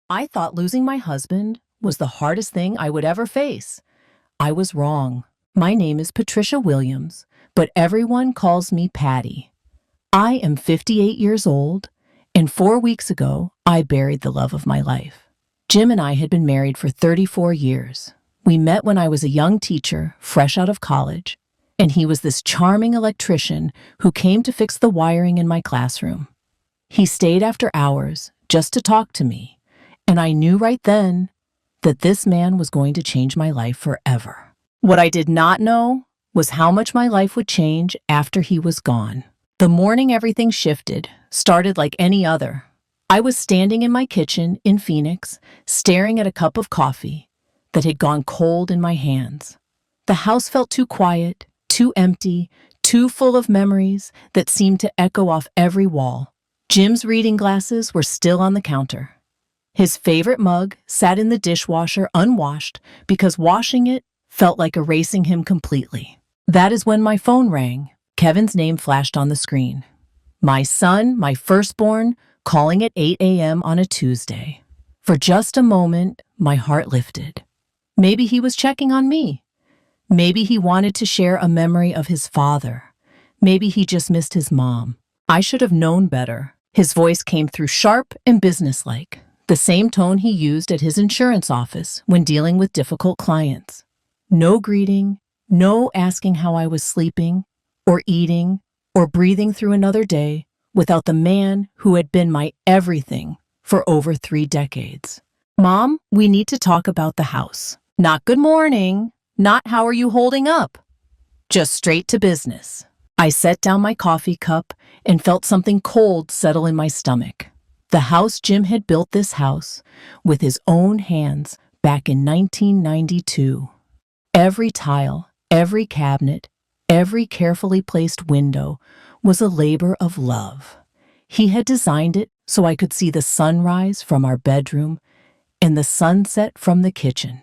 I thought losing my husband was the hardest thing I would ever face. I was wrong. My name is Patricia Williams, but everyone calls me Patty. I am 58 years old, and 4 weeks ago, I buried the love of my life. Jim and I had been married for 34 years. We met when I was a young teacher, fresh out of college, and he was this charming electrician who came to fix the wiring in my classroom. He stayed after hours just to talk to me, and I knew right then that this man was going to change my life forever. What I did not know was how much my life would change after he was gone. The morning everything shifted started like any other. I was standing in my kitchen in Phoenix, staring at a cup of coffee that had gone cold in my hands. The house felt too quiet, too empty, too full of memories that seemed to echo off every wall. Jim's reading glasses were still on the counter. His favorite mug sat in the dishwasher unwashed because washing it felt like erasing him completely. That is when my phone rang. Kevin's name flashed on the screen. My son, my firstborn, calling at 8 a.m. on a Tuesday. For just a moment, my heart lifted. Maybe he was checking on me. Maybe he wanted to share a memory of his father. Maybe he just missed his mom. I should have known better. His voice came through sharp and businesslike, the same tone he used at his insurance office when dealing with difficult clients. No greeting, no asking how I was sleeping, or eating, or breathing through another day without the man who had been my everything for over 3 decades. Mom, we need to talk about the house. Not good morning, not how are you holding up. Just straight to business. I set down my coffee cup and felt something cold settle in my stomach. The house Jim had built this house with his own hands back in 1992. Every tile, every cabinet, every carefully placed window was a labor of love. He had designed it so I could see the sunrise from our bedroom and the sunset from the kitchen.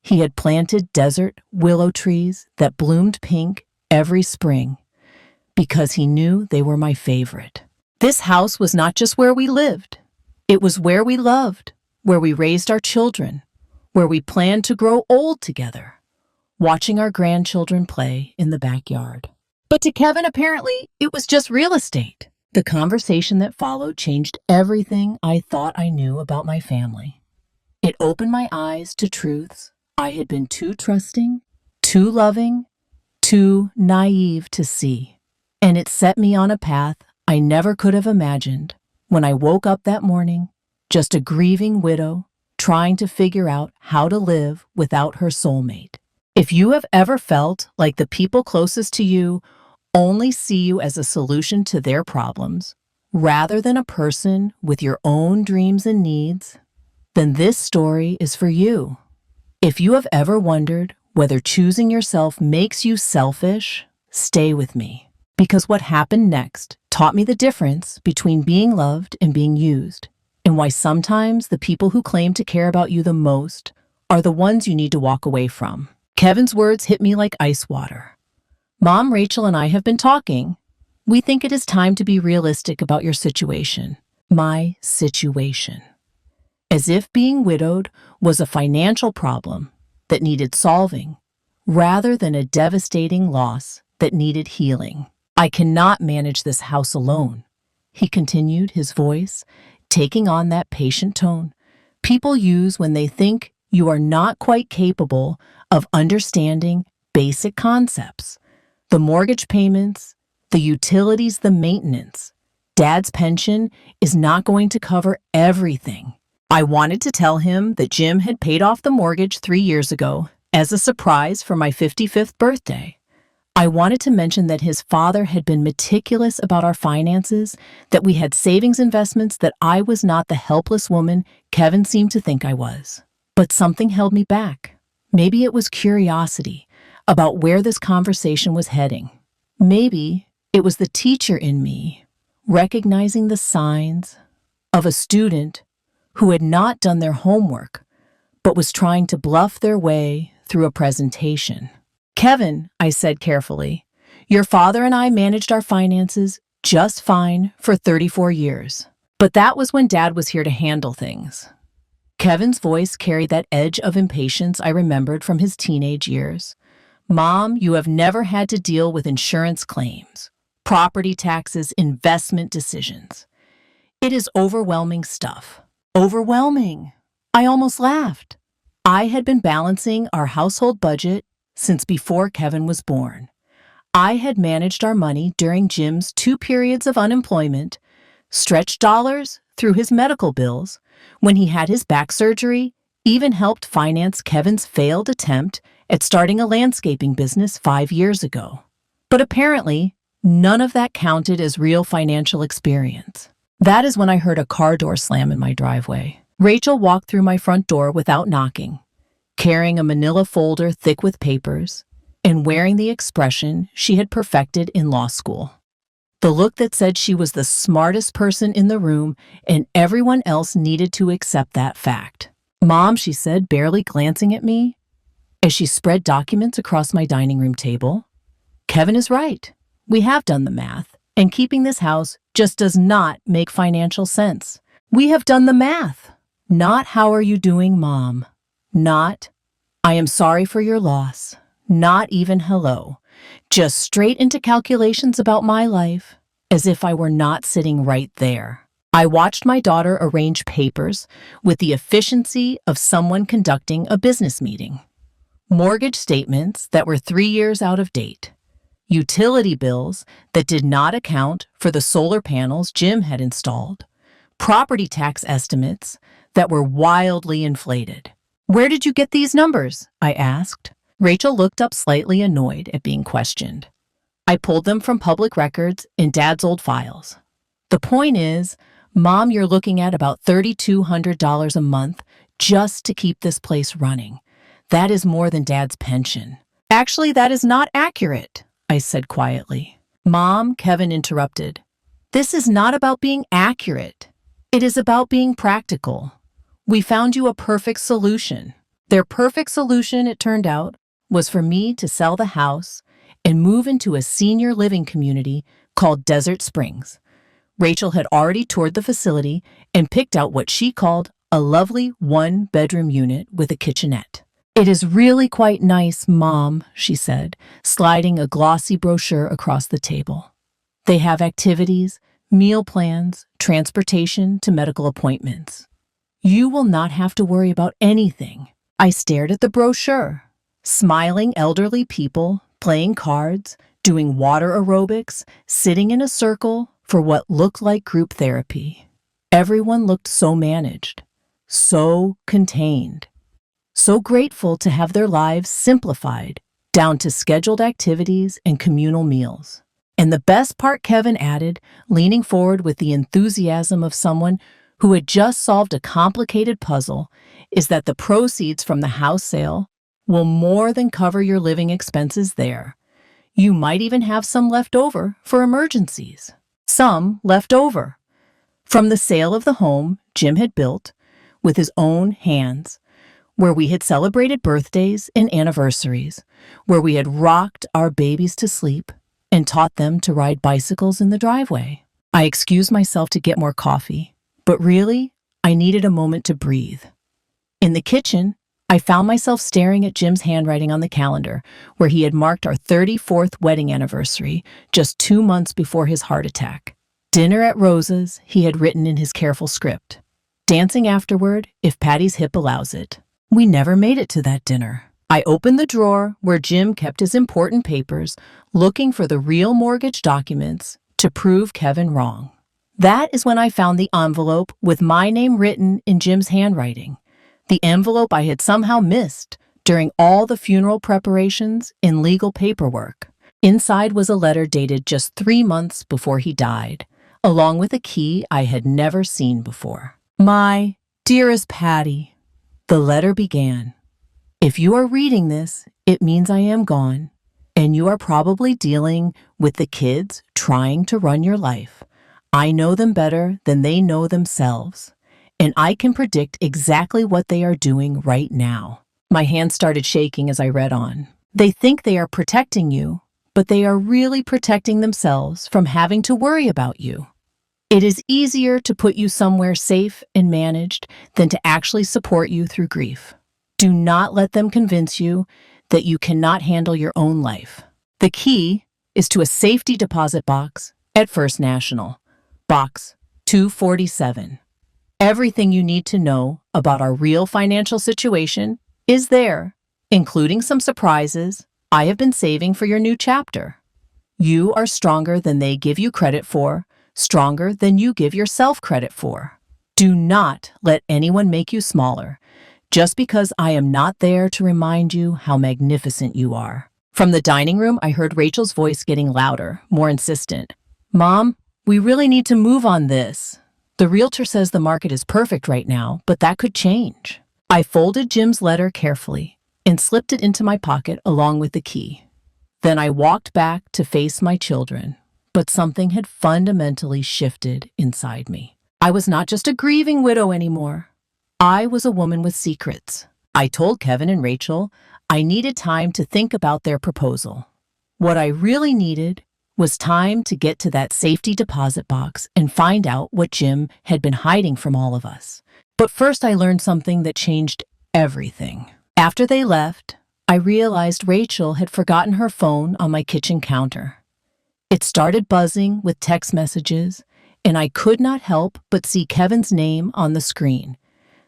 He had planted desert willow trees that bloomed pink every spring because he knew they were my favorite. This house was not just where we lived. It was where we loved, where we raised our children, where we planned to grow old together, watching our grandchildren play in the backyard. But to Kevin, apparently, it was just real estate. The conversation that followed changed everything I thought I knew about my family. It opened my eyes to truths I had been too trusting, too loving, too naive to see. And it set me on a path I never could have imagined when I woke up that morning, just a grieving widow trying to figure out how to live without her soulmate. If you have ever felt like the people closest to you only see you as a solution to their problems, rather than a person with your own dreams and needs, then this story is for you. If you have ever wondered whether choosing yourself makes you selfish, stay with me. Because what happened next taught me the difference between being loved and being used, and why sometimes the people who claim to care about you the most are the ones you need to walk away from. Kevin's words hit me like ice water. Mom, Rachel, and I have been talking. We think it is time to be realistic about your situation. My situation. As if being widowed was a financial problem that needed solving, rather than a devastating loss that needed healing. I cannot manage this house alone, he continued, his voice taking on that patient tone people use when they think you are not quite capable of understanding basic concepts. The mortgage payments, the utilities, the maintenance. Dad's pension is not going to cover everything. I wanted to tell him that Jim had paid off the mortgage 3 years ago as a surprise for my 55th birthday. I wanted to mention that his father had been meticulous about our finances, that we had savings investments, that I was not the helpless woman Kevin seemed to think I was. But something held me back. Maybe it was curiosity about where this conversation was heading. Maybe it was the teacher in me recognizing the signs of a student who had not done their homework, but was trying to bluff their way through a presentation. Kevin, I said carefully, your father and I managed our finances just fine for 34 years. But that was when Dad was here to handle things. Kevin's voice carried that edge of impatience I remembered from his teenage years. Mom, you have never had to deal with insurance claims, property taxes, investment decisions. It is overwhelming stuff. Overwhelming. I almost laughed. I had been balancing our household budget since before Kevin was born. I had managed our money during Jim's 2 periods of unemployment, stretched dollars through his medical bills, when he had his back surgery, even helped finance Kevin's failed attempt at starting a landscaping business 5 years ago. But apparently, none of that counted as real financial experience. That is when I heard a car door slam in my driveway. Rachel walked through my front door without knocking, carrying a manila folder thick with papers, and wearing the expression she had perfected in law school. The look that said she was the smartest person in the room and everyone else needed to accept that fact. Mom, she said, barely glancing at me, as she spread documents across my dining room table. Kevin is right. We have done the math, and keeping this house just does not make financial sense. We have done the math. Not how are you doing, Mom. Not I am sorry for your loss. Not even hello. Just straight into calculations about my life, as if I were not sitting right there. I watched my daughter arrange papers with the efficiency of someone conducting a business meeting. Mortgage statements that were 3 years out of date. Utility bills that did not account for the solar panels Jim had installed. Property tax estimates that were wildly inflated. Where did you get these numbers? I asked. Rachel looked up slightly annoyed at being questioned. I pulled them from public records in Dad's old files. The point is, Mom, you're looking at about $3,200 a month just to keep this place running. That is more than Dad's pension. Actually, that is not accurate, I said quietly. Mom, Kevin interrupted. This is not about being accurate. It is about being practical. We found you a perfect solution. Their perfect solution, it turned out, was for me to sell the house and move into a senior living community called Desert Springs. Rachel had already toured the facility and picked out what she called a lovely 1-bedroom unit with a kitchenette. It is really quite nice, Mom, she said, sliding a glossy brochure across the table. They have activities, meal plans, transportation to medical appointments. You will not have to worry about anything. I stared at the brochure. Smiling elderly people, playing cards, doing water aerobics, sitting in a circle for what looked like group therapy. Everyone looked so managed, so contained, so grateful to have their lives simplified down to scheduled activities and communal meals. And the best part, Kevin added, leaning forward with the enthusiasm of someone who had just solved a complicated puzzle, is that the proceeds from the house sale will more than cover your living expenses there. You might even have some left over for emergencies. Some left over from the sale of the home Jim had built with his own hands, where we had celebrated birthdays and anniversaries, where we had rocked our babies to sleep and taught them to ride bicycles in the driveway. I excused myself to get more coffee, but really, I needed a moment to breathe. In the kitchen, I found myself staring at Jim's handwriting on the calendar, where he had marked our 34th wedding anniversary just 2 months before his heart attack. Dinner at Rosa's, he had written in his careful script. Dancing afterward, if Patty's hip allows it. We never made it to that dinner. I opened the drawer where Jim kept his important papers, looking for the real mortgage documents to prove Kevin wrong. That is when I found the envelope with my name written in Jim's handwriting. The envelope I had somehow missed during all the funeral preparations and legal paperwork. Inside was a letter dated just 3 months before he died, along with a key I had never seen before. My dearest Patty, the letter began. If you are reading this, it means I am gone, and you are probably dealing with the kids trying to run your life. I know them better than they know themselves, and I can predict exactly what they are doing right now. My hands started shaking as I read on. They think they are protecting you, but they are really protecting themselves from having to worry about you. It is easier to put you somewhere safe and managed than to actually support you through grief. Do not let them convince you that you cannot handle your own life. The key is to a safety deposit box at First National, Box 247. Everything you need to know about our real financial situation is there, including some surprises I have been saving for your new chapter. You are stronger than they give you credit for, stronger than you give yourself credit for. Do not let anyone make you smaller, just because I am not there to remind you how magnificent you are. From the dining room, I heard Rachel's voice getting louder, more insistent. Mom, we really need to move on this. The realtor says the market is perfect right now, but that could change. I folded Jim's letter carefully and slipped it into my pocket along with the key. Then I walked back to face my children, but something had fundamentally shifted inside me. I was not just a grieving widow anymore. I was a woman with secrets. I told Kevin and Rachel I needed time to think about their proposal. What I really needed was time to get to that safety deposit box and find out what Jim had been hiding from all of us. But first I learned something that changed everything. After they left, I realized Rachel had forgotten her phone on my kitchen counter. It started buzzing with text messages, and I could not help but see Kevin's name on the screen.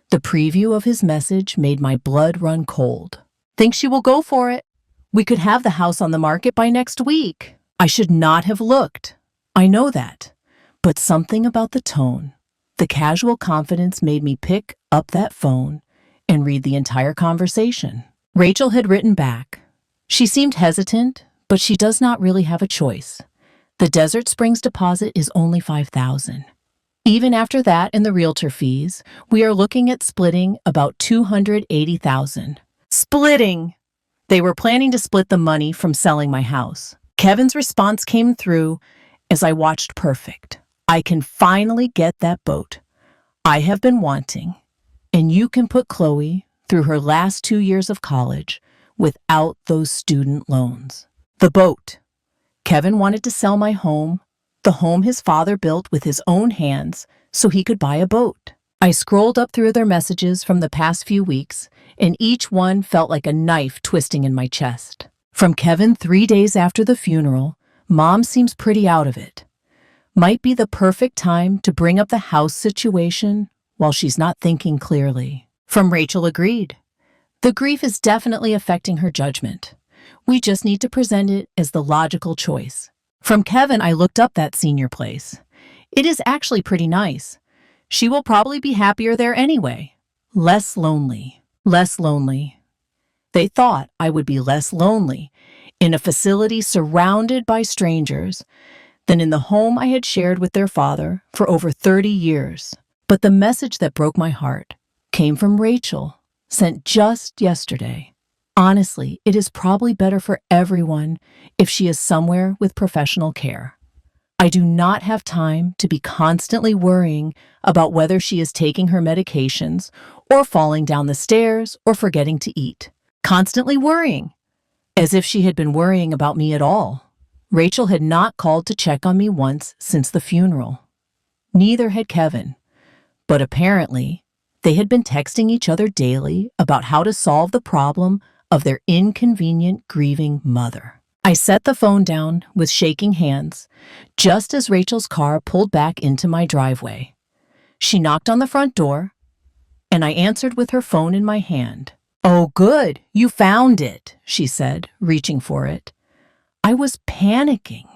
The preview of his message made my blood run cold. Think she will go for it? We could have the house on the market by next week. I should not have looked. I know that. But something about the tone, the casual confidence made me pick up that phone and read the entire conversation. Rachel had written back. She seemed hesitant, but she does not really have a choice. The Desert Springs deposit is only $5,000. Even after that and the realtor fees, we are looking at splitting about $280,000. Splitting! They were planning to split the money from selling my house. Kevin's response came through as I watched perfect. I can finally get that boat I have been wanting, and you can put Chloe through her last 2 years of college without those student loans. The boat. Kevin wanted to sell my home, the home his father built with his own hands, so he could buy a boat. I scrolled up through their messages from the past few weeks, and each one felt like a knife twisting in my chest. From Kevin 3 days after the funeral, Mom seems pretty out of it. Might be the perfect time to bring up the house situation while she's not thinking clearly. From Rachel, agreed. The grief is definitely affecting her judgment. We just need to present it as the logical choice. From Kevin, I looked up that senior place. It is actually pretty nice. She will probably be happier there anyway. Less lonely. Less lonely. They thought I would be less lonely in a facility surrounded by strangers than in the home I had shared with their father for over 30 years. But the message that broke my heart came from Rachel, sent just yesterday. Honestly, it is probably better for everyone if she is somewhere with professional care. I do not have time to be constantly worrying about whether she is taking her medications or falling down the stairs or forgetting to eat. Constantly worrying, as if she had been worrying about me at all. Rachel had not called to check on me once since the funeral. Neither had Kevin, but apparently they had been texting each other daily about how to solve the problem of their inconvenient grieving mother. I set the phone down with shaking hands just as Rachel's car pulled back into my driveway. She knocked on the front door, and I answered with her phone in my hand. "Oh, good, you found it," she said, reaching for it. I was panicking,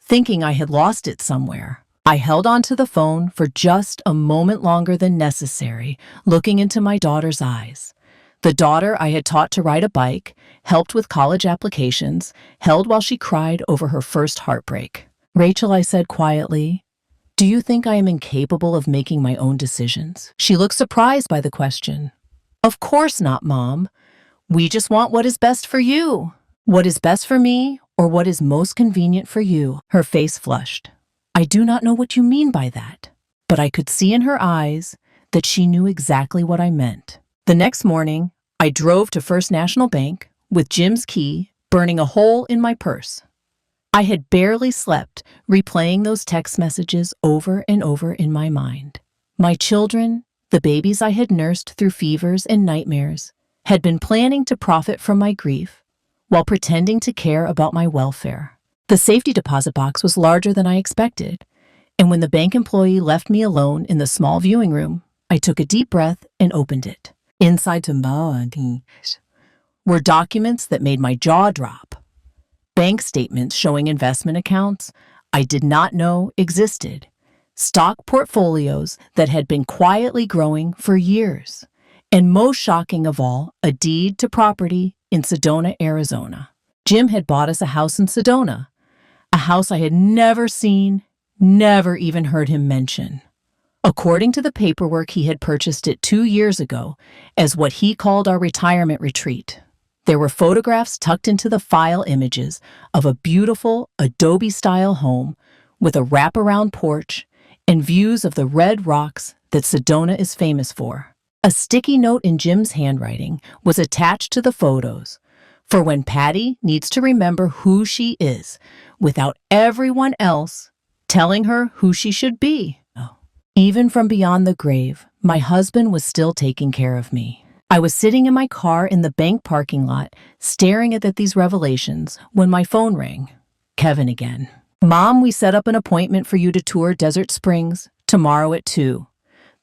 thinking I had lost it somewhere. I held onto the phone for just a moment longer than necessary, looking into my daughter's eyes. The daughter I had taught to ride a bike, helped with college applications, held while she cried over her first heartbreak. "Rachel," I said quietly, "do you think I am incapable of making my own decisions?" She looked surprised by the question. "Of course not, Mom. We just want what is best for you. What is best for me, or what is most convenient for you." Her face flushed. I do not know what you mean by that, but I could see in her eyes that she knew exactly what I meant. The next morning, I drove to First National Bank with Jim's key burning a hole in my purse. I had barely slept, replaying those text messages over and over in my mind. My children, the babies I had nursed through fevers and nightmares, had been planning to profit from my grief while pretending to care about my welfare. The safety deposit box was larger than I expected, and when the bank employee left me alone in the small viewing room, I took a deep breath and opened it. Inside were documents that made my jaw drop. Bank statements showing investment accounts I did not know existed. Stock portfolios that had been quietly growing for years. And most shocking of all, a deed to property in Sedona, Arizona. Jim had bought us a house in Sedona, a house I had never seen, never even heard him mention. According to the paperwork, he had purchased it 2 years ago as what he called our retirement retreat. There were photographs tucked into the file images of a beautiful Adobe-style home with a wraparound porch and views of the red rocks that Sedona is famous for. A sticky note in Jim's handwriting was attached to the photos for when Patty needs to remember who she is without everyone else telling her who she should be. Even from beyond the grave, my husband was still taking care of me. I was sitting in my car in the bank parking lot, staring at these revelations, when my phone rang. Kevin again. Mom, we set up an appointment for you to tour Desert Springs tomorrow at 2.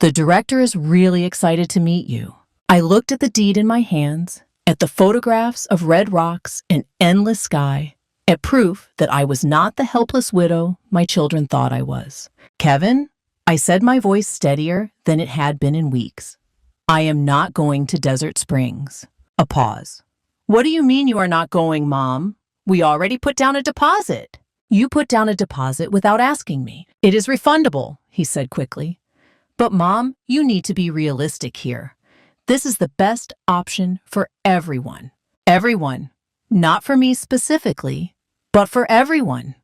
The director is really excited to meet you. I looked at the deed in my hands, at the photographs of red rocks and endless sky, at proof that I was not the helpless widow my children thought I was. Kevin, I said, my voice steadier than it had been in weeks. I am not going to Desert Springs. A pause. What do you mean you are not going, Mom? We already put down a deposit. You put down a deposit without asking me. It is refundable, he said quickly. But Mom, you need to be realistic here. This is the best option for everyone. Everyone. Not for me specifically, but for everyone.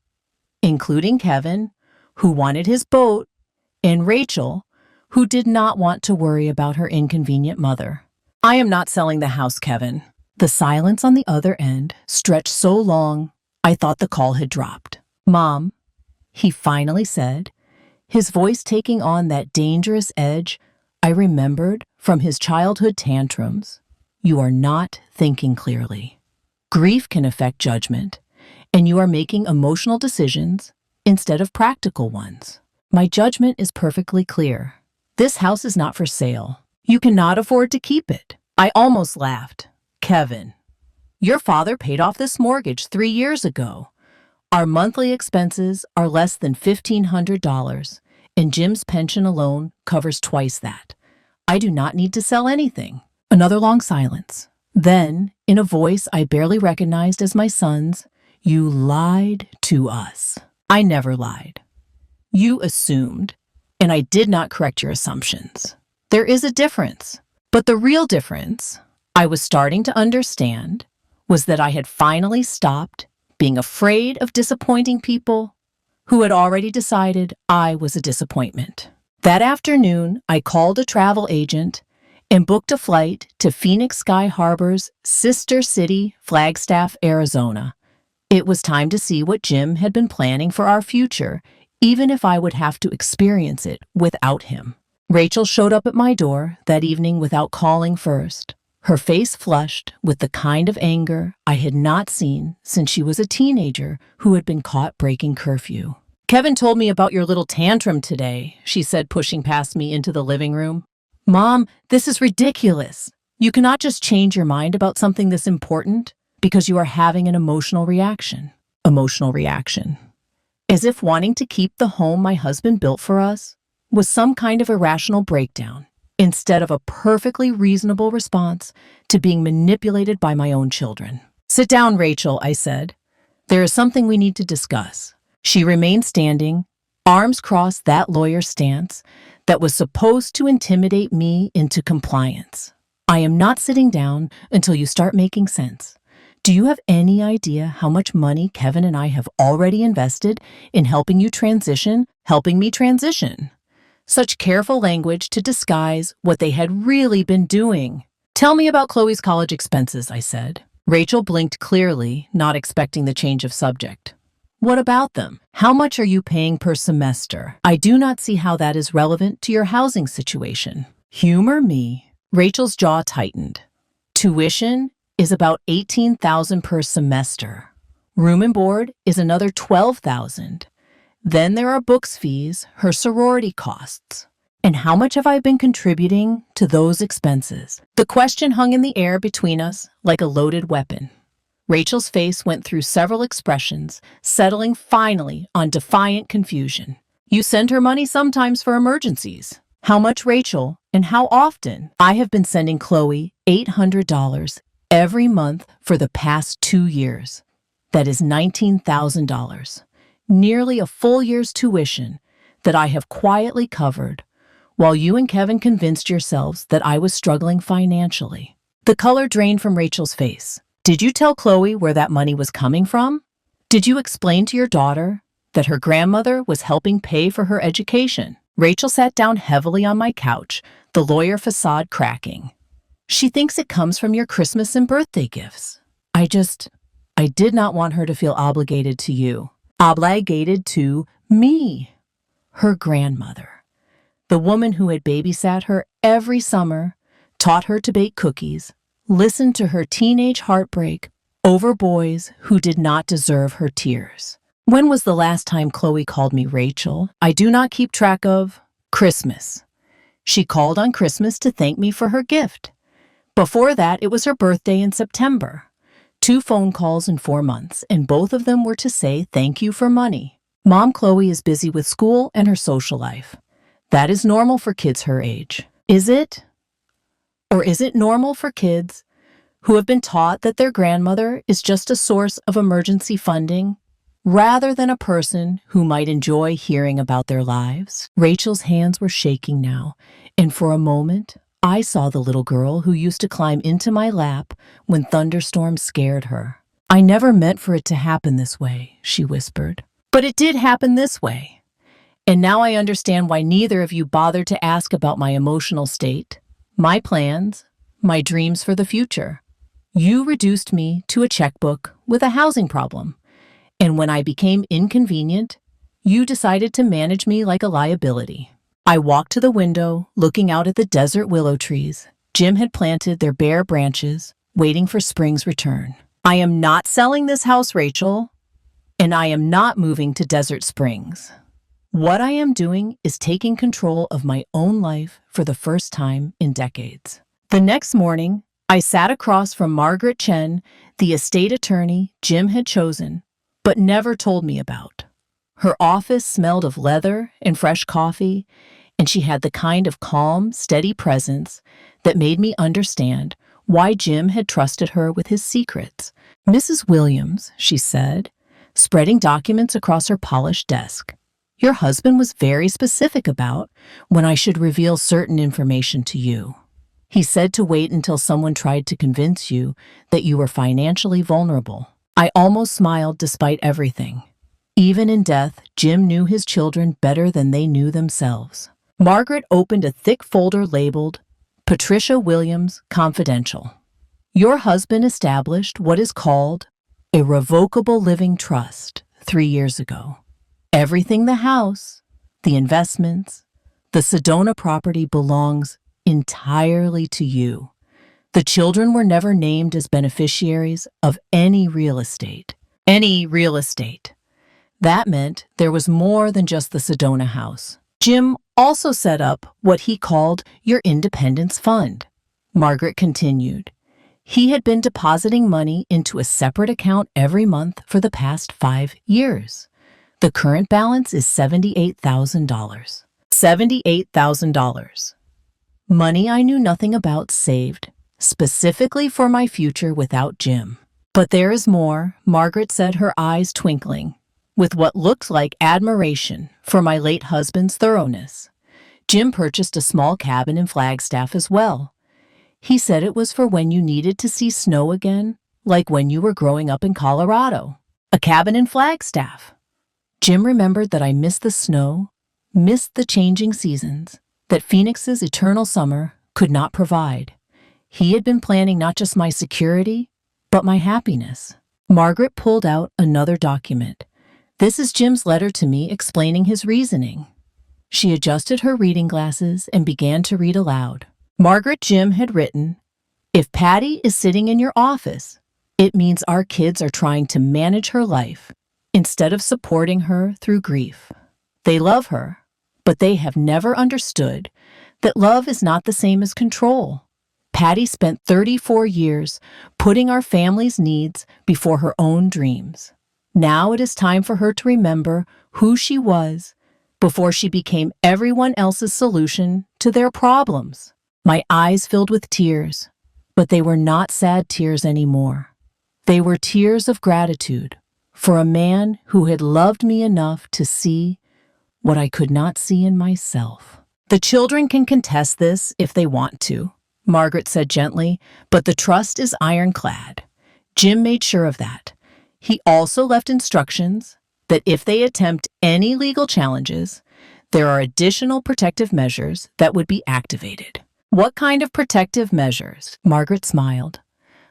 Including Kevin, who wanted his boat, and Rachel, who did not want to worry about her inconvenient mother. I am not selling the house, Kevin. The silence on the other end stretched so long, I thought the call had dropped. Mom, he finally said, his voice taking on that dangerous edge I remembered from his childhood tantrums. You are not thinking clearly. Grief can affect judgment, and you are making emotional decisions instead of practical ones. My judgment is perfectly clear. This house is not for sale. You cannot afford to keep it. I almost laughed. Kevin, your father paid off this mortgage 3 years ago. Our monthly expenses are less than $1,500, and Jim's pension alone covers twice that. I do not need to sell anything. Another long silence. Then, in a voice I barely recognized as my son's, you lied to us. I never lied. You assumed, and I did not correct your assumptions. There is a difference, but the real difference I was starting to understand was that I had finally stopped being afraid of disappointing people who had already decided I was a disappointment. That afternoon, I called a travel agent and booked a flight to Phoenix Sky Harbor's sister city, Flagstaff, Arizona. It was time to see what Jim had been planning for our future, even if I would have to experience it without him. Rachel showed up at my door that evening without calling first, her face flushed with the kind of anger I had not seen since she was a teenager who had been caught breaking curfew. Kevin told me about your little tantrum today, she said, pushing past me into the living room. Mom, this is ridiculous. You cannot just change your mind about something this important because you are having an emotional reaction. Emotional reaction. As if wanting to keep the home my husband built for us was some kind of irrational breakdown, instead of a perfectly reasonable response to being manipulated by my own children. Sit down, Rachel, I said. There is something we need to discuss. She remained standing, arms crossed, that lawyer stance that was supposed to intimidate me into compliance. I am not sitting down until you start making sense. Do you have any idea how much money Kevin and I have already invested in helping me transition? Such careful language to disguise what they had really been doing. Tell me about Chloe's college expenses, I said. Rachel blinked clearly, not expecting the change of subject. What about them? How much are you paying per semester? I do not see how that is relevant to your housing situation. Humor me. Rachel's jaw tightened. Tuition is about $18,000 per semester. Room and board is another $12,000. Then there are books fees, her sorority costs. And how much have I been contributing to those expenses? The question hung in the air between us like a loaded weapon. Rachel's face went through several expressions, settling finally on defiant confusion. You send her money sometimes for emergencies. How much, Rachel, and how often? I have been sending Chloe $800 every month for the past 2 years. That is $19,000, nearly a full year's tuition that I have quietly covered, while you and Kevin convinced yourselves that I was struggling financially. The color drained from Rachel's face. Did you tell Chloe where that money was coming from? Did you explain to your daughter that her grandmother was helping pay for her education? Rachel sat down heavily on my couch, the lawyer facade cracking. She thinks it comes from your Christmas and birthday gifts. I did not want her to feel obligated to you. Obligated to me, her grandmother. The woman who had babysat her every summer, taught her to bake cookies, listened to her teenage heartbreak over boys who did not deserve her tears. When was the last time Chloe called me Rachel? I do not keep track of. Christmas. She called on Christmas to thank me for her gift. Before that, it was her birthday in September. 2 phone calls in 4 months, and both of them were to say thank you for money. Mom Chloe is busy with school and her social life. That is normal for kids her age. Is it? Or is it normal for kids who have been taught that their grandmother is just a source of emergency funding, rather than a person who might enjoy hearing about their lives? Rachel's hands were shaking now, and for a moment, I saw the little girl who used to climb into my lap when thunderstorms scared her. I never meant for it to happen this way, she whispered. But it did happen this way. And now I understand why neither of you bothered to ask about my emotional state, my plans, my dreams for the future. You reduced me to a checkbook with a housing problem. And when I became inconvenient, you decided to manage me like a liability. I walked to the window, looking out at the desert willow trees. Jim had planted their bare branches, waiting for spring's return. I am not selling this house, Rachel, and I am not moving to Desert Springs. What I am doing is taking control of my own life for the first time in decades. The next morning, I sat across from Margaret Chen, the estate attorney Jim had chosen, but never told me about. Her office smelled of leather and fresh coffee, and she had the kind of calm, steady presence that made me understand why Jim had trusted her with his secrets. Mrs. Williams, she said, spreading documents across her polished desk. Your husband was very specific about when I should reveal certain information to you. He said to wait until someone tried to convince you that you were financially vulnerable. I almost smiled despite everything. Even in death, Jim knew his children better than they knew themselves. Margaret opened a thick folder labeled Patricia Williams Confidential. Your husband established what is called a revocable living trust 3 years ago. Everything the house, the investments, the Sedona property belongs entirely to you. The children were never named as beneficiaries of any real estate. Any real estate. That meant there was more than just the Sedona house. Jim also set up what he called your Independence Fund. Margaret continued. He had been depositing money into a separate account every month for the past 5 years. The current balance is $78,000. $78,000. Money I knew nothing about saved, specifically for my future without Jim. But there is more, Margaret said, her eyes twinkling, with what looked like admiration for my late husband's thoroughness. Jim purchased a small cabin in Flagstaff as well. He said it was for when you needed to see snow again, like when you were growing up in Colorado. A cabin in Flagstaff. Jim remembered that I missed the snow, missed the changing seasons, that Phoenix's eternal summer could not provide. He had been planning not just my security, but my happiness. Margaret pulled out another document. This is Jim's letter to me explaining his reasoning. She adjusted her reading glasses and began to read aloud. Margaret, Jim had written, "If Patty is sitting in your office, it means our kids are trying to manage her life instead of supporting her through grief. They love her, but they have never understood that love is not the same as control. Patty spent 34 years putting our family's needs before her own dreams. Now it is time for her to remember who she was before she became everyone else's solution to their problems." My eyes filled with tears, but they were not sad tears anymore. They were tears of gratitude for a man who had loved me enough to see what I could not see in myself. "The children can contest this if they want to," Margaret said gently, "but the trust is ironclad." Jim made sure of that. He also left instructions that if they attempt any legal challenges, there are additional protective measures that would be activated. "What kind of protective measures?" Margaret smiled.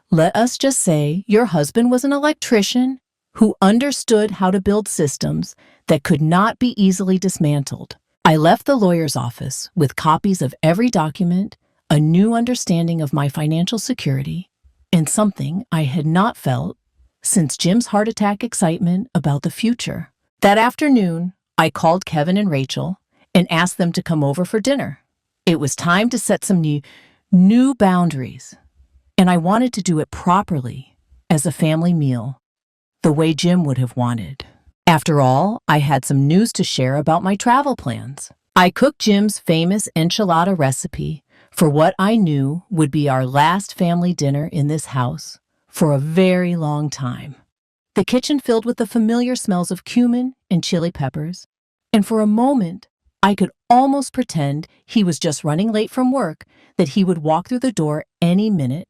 "Let us just say your husband was an electrician who understood how to build systems that could not be easily dismantled. I left the lawyer's office with copies of every document, a new understanding of my financial security, and something I had not felt since Jim's heart attack excitement about the future. That afternoon, I called Kevin and Rachel and asked them to come over for dinner. It was time to set some new boundaries, and I wanted to do it properly as a family meal, the way Jim would have wanted. After all, I had some news to share about my travel plans. I cooked Jim's famous enchilada recipe for what I knew would be our last family dinner in this house for a very long time. The kitchen filled with the familiar smells of cumin and chili peppers, and for a moment, I could almost pretend he was just running late from work, that he would walk through the door any minute,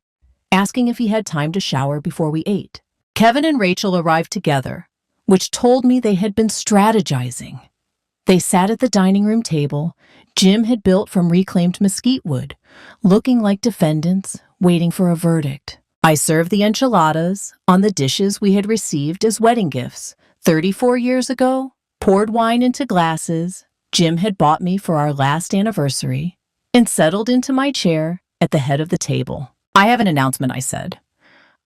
asking if he had time to shower before we ate. Kevin and Rachel arrived together, which told me they had been strategizing. They sat at the dining room table Jim had built from reclaimed mesquite wood, looking like defendants waiting for a verdict. I served the enchiladas on the dishes we had received as wedding gifts 34 years ago, poured wine into glasses Jim had bought me for our last anniversary, and settled into my chair at the head of the table. "I have an announcement," I said.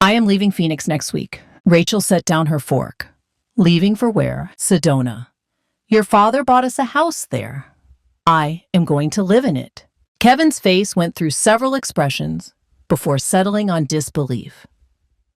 "I am leaving Phoenix next week." Rachel set down her fork. "Leaving for where?" "Sedona. Your father bought us a house there. I am going to live in it." Kevin's face went through several expressions before settling on disbelief.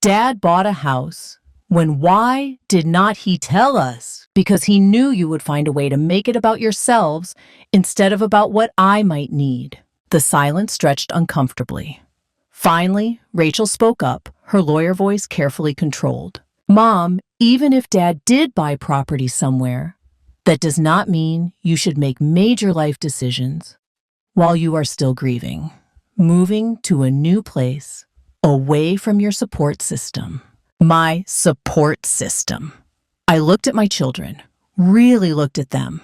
"Dad bought a house. Why did not he tell us? Because he knew you would find a way to make it about yourselves instead of about what I might need." The silence stretched uncomfortably. Finally, Rachel spoke up, her lawyer voice carefully controlled. "Mom, even if Dad did buy property somewhere, that does not mean you should make major life decisions while you are still grieving. Moving to a new place, away from your support system." My support system. I looked at my children, really looked at them.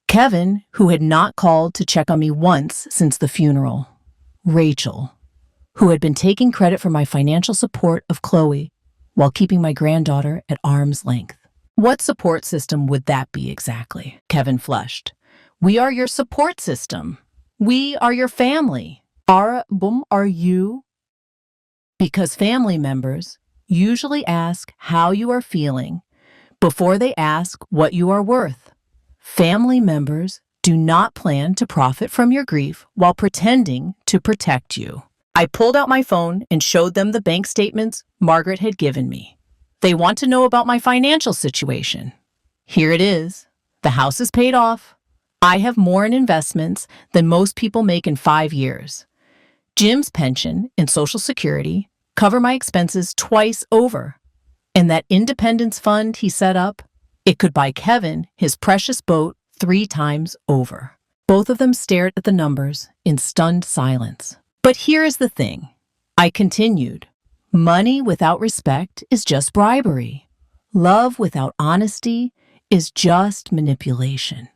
Kevin, who had not called to check on me once since the funeral. Rachel, who had been taking credit for my financial support of Chloe while keeping my granddaughter at arm's length. "What support system would that be exactly?" Kevin flushed. "We are your support system. We are your family." Are you? Because family members usually ask how you are feeling before they ask what you are worth. Family members do not plan to profit from your grief while pretending to protect you. I pulled out my phone and showed them the bank statements Margaret had given me. They want to know about my financial situation. Here it is. The house is paid off. I have more in investments than most people make in 5 years. Jim's pension and Social Security cover my expenses twice over. And that independence fund he set up, it could buy Kevin his precious boat 3 times over. Both of them stared at the numbers in stunned silence. But here is the thing, I continued. Money without respect is just bribery. Love without honesty is just manipulation.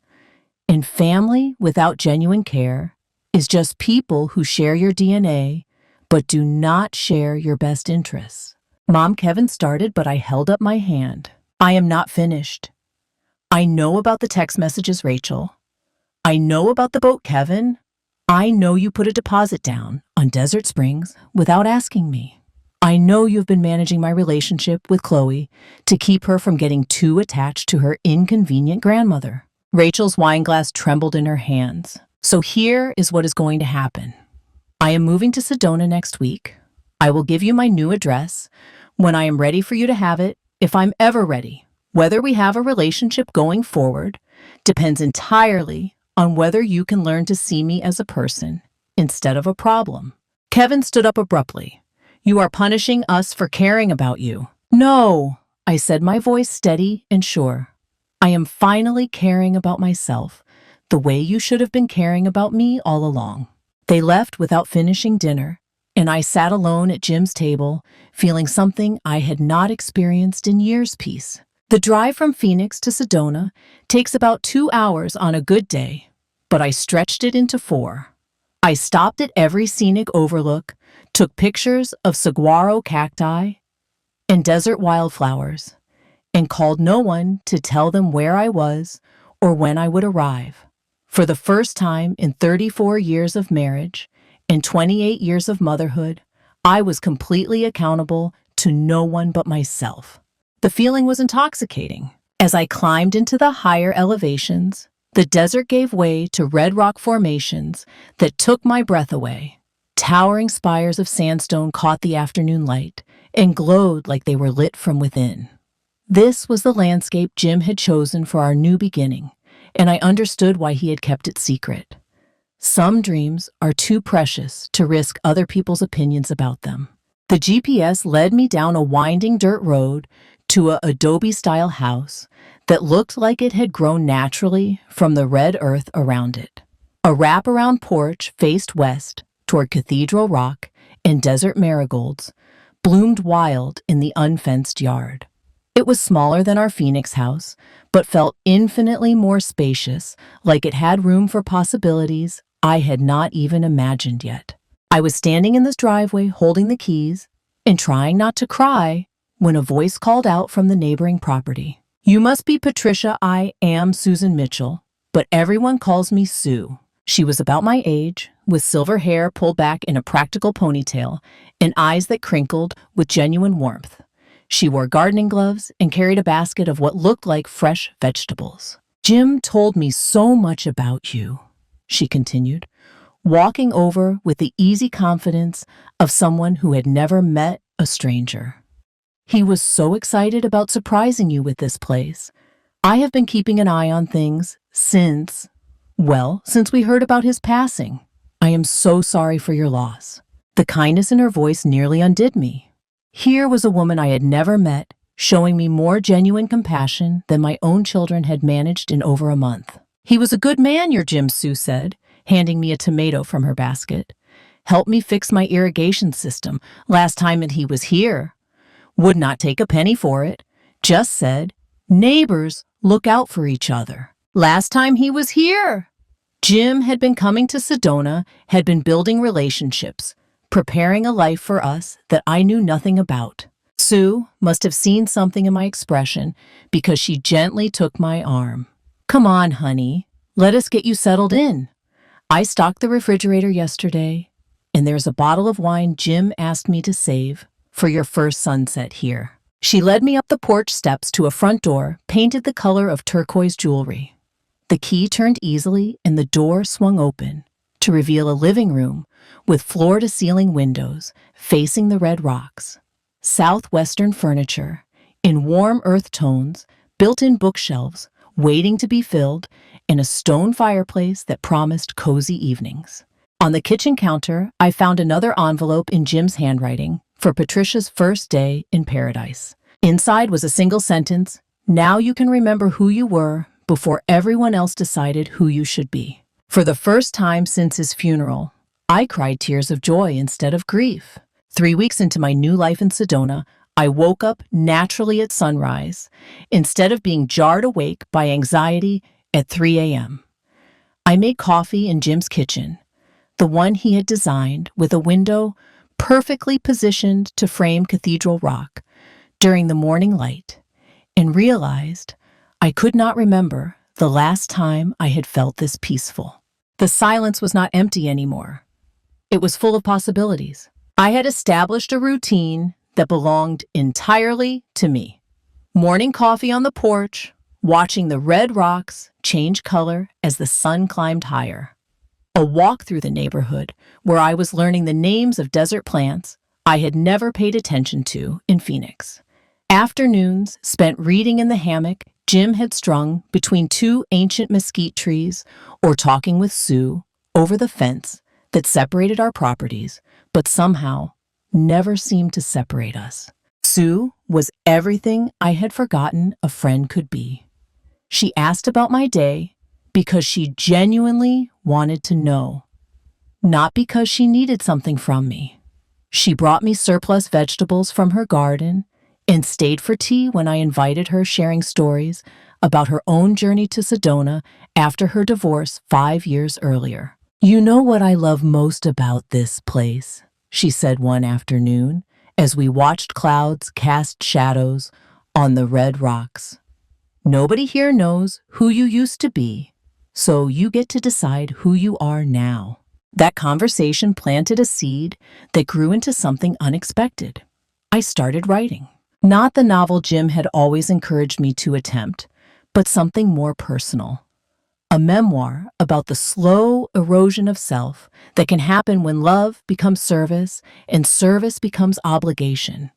And family without genuine care is just people who share your DNA but do not share your best interests. Mom, Kevin started, but I held up my hand. I am not finished. I know about the text messages, Rachel. I know about the boat, Kevin. I know you put a deposit down on Desert Springs without asking me. I know you've been managing my relationship with Chloe to keep her from getting too attached to her inconvenient grandmother. Rachel's wine glass trembled in her hands. So here is what is going to happen. I am moving to Sedona next week. I will give you my new address when I am ready for you to have it, if I'm ever ready. Whether we have a relationship going forward depends entirely on whether you can learn to see me as a person instead of a problem. Kevin stood up abruptly. You are punishing us for caring about you. No, I said, my voice steady and sure. I am finally caring about myself the way you should have been caring about me all along. They left without finishing dinner, and I sat alone at Jim's table, feeling something I had not experienced in years. Peace. The drive from Phoenix to Sedona takes about 2 hours on a good day, but I stretched it into 4. I stopped at every scenic overlook, took pictures of saguaro cacti and desert wildflowers, and called no one to tell them where I was or when I would arrive. For the first time in 34 years of marriage and 28 years of motherhood, I was completely accountable to no one but myself. The feeling was intoxicating. As I climbed into the higher elevations, the desert gave way to red rock formations that took my breath away. Towering spires of sandstone caught the afternoon light and glowed like they were lit from within. This was the landscape Jim had chosen for our new beginning, and I understood why he had kept it secret. Some dreams are too precious to risk other people's opinions about them. The GPS led me down a winding dirt road to a adobe-style house that looked like it had grown naturally from the red earth around it. A wraparound porch faced west toward Cathedral Rock, and desert marigolds bloomed wild in the unfenced yard. It was smaller than our Phoenix house, but felt infinitely more spacious, like it had room for possibilities I had not even imagined yet. I was standing in this driveway holding the keys and trying not to cry when a voice called out from the neighboring property. You must be Patricia. I am Susan Mitchell, but everyone calls me Sue. She was about my age, with silver hair pulled back in a practical ponytail and eyes that crinkled with genuine warmth. She wore gardening gloves and carried a basket of what looked like fresh vegetables. Jim told me so much about you, she continued, walking over with the easy confidence of someone who had never met a stranger. He was so excited about surprising you with this place. I have been keeping an eye on things since we heard about his passing. I am so sorry for your loss. The kindness in her voice nearly undid me. Here was a woman I had never met, showing me more genuine compassion than my own children had managed in over a month. He was a good man, your Jim, Sue said, handing me a tomato from her basket. Helped me fix my irrigation system last time that he was here. Would not take a penny for it. Just said, neighbors look out for each other. Last time he was here. Jim had been coming to Sedona, had been building relationships, preparing a life for us that I knew nothing about. Sue must have seen something in my expression because she gently took my arm. Come on, honey, let us get you settled in. I stocked the refrigerator yesterday, and there's a bottle of wine Jim asked me to save for your first sunset here. She led me up the porch steps to a front door painted the color of turquoise jewelry. The key turned easily and the door swung open to reveal a living room with floor-to-ceiling windows facing the red rocks, southwestern furniture in warm earth tones, built-in bookshelves waiting to be filled, and a stone fireplace that promised cozy evenings. On the kitchen counter, I found another envelope in Jim's handwriting for Patricia's first day in paradise. Inside was a single sentence, now you can remember who you were before everyone else decided who you should be. For the first time since his funeral, I cried tears of joy instead of grief. 3 weeks into my new life in Sedona, I woke up naturally at sunrise, instead of being jarred awake by anxiety at 3 a.m. I made coffee in Jim's kitchen, the one he had designed with a window perfectly positioned to frame Cathedral Rock during the morning light, and realized I could not remember the last time I had felt this peaceful. The silence was not empty anymore. It was full of possibilities. I had established a routine that belonged entirely to me. Morning coffee on the porch, watching the red rocks change color as the sun climbed higher. A walk through the neighborhood where I was learning the names of desert plants I had never paid attention to in Phoenix. Afternoons spent reading in the hammock Jim had strung between two ancient mesquite trees, or talking with Sue over the fence that separated our properties, but somehow never seemed to separate us. Sue was everything I had forgotten a friend could be. She asked about my day because she genuinely wanted to know, not because she needed something from me. She brought me surplus vegetables from her garden and stayed for tea when I invited her, sharing stories about her own journey to Sedona after her divorce 5 years earlier. "You know what I love most about this place," she said one afternoon as we watched clouds cast shadows on the red rocks. "Nobody here knows who you used to be, so you get to decide who you are now." That conversation planted a seed that grew into something unexpected. I started writing. Not the novel Jim had always encouraged me to attempt, but something more personal. A memoir about the slow erosion of self that can happen when love becomes service and service becomes obligation.